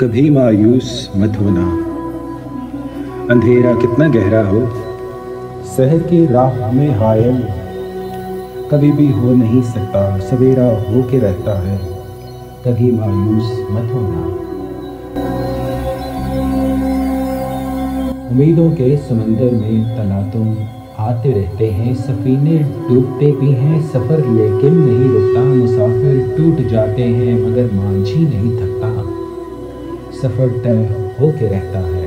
कभी मायूस मत होना, अंधेरा कितना गहरा हो, शहर की राह में हायल कभी भी हो नहीं सकता, सवेरा हो के रहता है, कभी मायूस मत होना। उम्मीदों के समंदर में तलातुम आते रहते हैं, सफीने डूबते भी हैं, सफ़र लेकिन नहीं रुकता, मुसाफिर टूट जाते हैं मगर मांझी नहीं थकता, सफ़र तय हो के रहता है,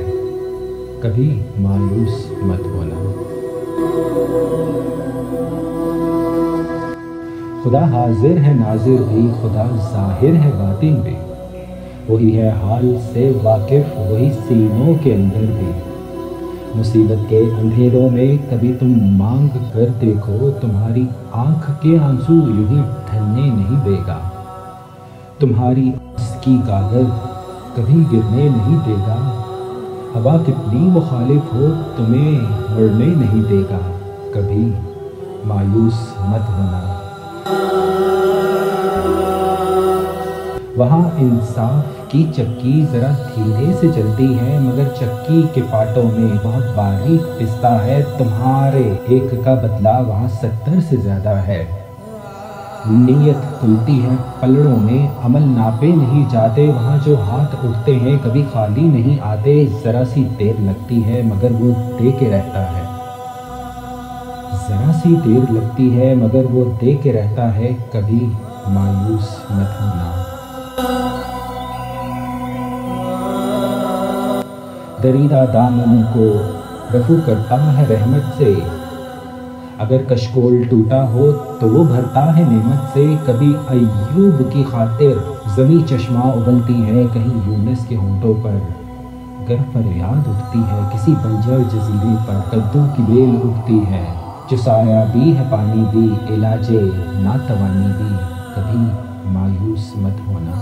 कभी मायूस मत होना। खुदा हाजिर है नाजिर भी, खुदा ज़ाहिर है बातिन भी, वही है हाल से वाकिफ़, वही सीनों के अंदर भी। मुसीबत के अंधेरों में कभी तुम मांग कर देखो, तुम्हारी आँख के आंसू यूं ही ठहरने नहीं देगा, तुम्हारी की कागज कभी गिरने नहीं देगा, हवा कितनी मुखालिफ हो तुम्हें मुड़ने नहीं देगा, कभी मायूस मत होना। वहाँ इंसाफ की चक्की ज़रा धीरे से चलती है, मगर चक्की के पाटों में बहुत बारीक पिसता है, तुम्हारे एक का बदला वहाँ 70 से ज़्यादा है। नीयत खुलती है पलड़ों में, अमल नापे नहीं जाते, वहाँ जो हाथ उठते हैं कभी खाली नहीं आते, ज़रा सी देर लगती है मगर वो दे के रहता है, ज़रा सी देर लगती है मगर वो दे के रहता है, कभी मायूस मत होना। दरीदा दामन को रफू करता है रहमत से, अगर कशकोल टूटा हो तो वो भरता है नेमत से, कभी अय्यूब की खातिर ज़मी चश्मा उबलती है, कहीं यूनुस के होंठों पर गर फरियाद उठती है, किसी बंजर जजीरे पर कद्दू की बेल उगती है, जो साया भी है पानी भी, इलाजे नातवानी भी, कभी मायूस मत होना।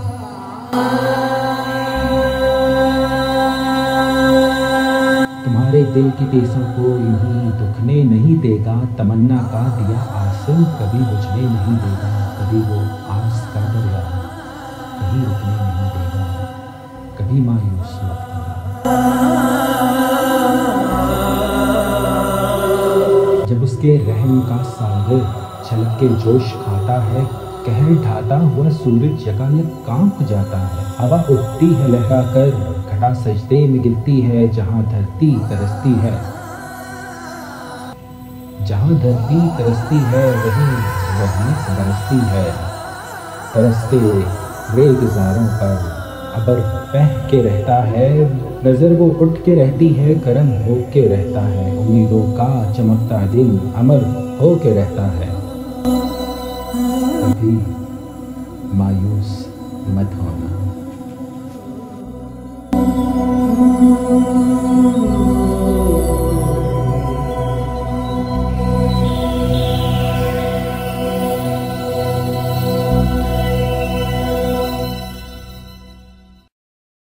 तुम्हारे दिल की टीसों को यूं ही दुखने नहीं देगा, तमन्ना का दिया आसिम कभी बुझने नहीं देगा, कभी वो आस का दरिया कहीं रुकने नहीं देगा, कभी मायूस मत होना। जब उसके रहम का सागर छलक के जोश खाता है, कहर ढाता हुआ सूरज यकायक कांप जाता है, हवा उठती है लहरा कर, घटा सजदे में गिरती है, जहाँ धरती तरसती है, जहाँ धरती तरसती है वहीं रहमत बरसती है, तरसते रेगिज़ारों पर अबर बह के रहता है, नज़र वो उठ के रहती है, करम हो के रहता है, उम्मीदों का चमकता दिल अमर हो के रहता है, कभी मायूस मत होना।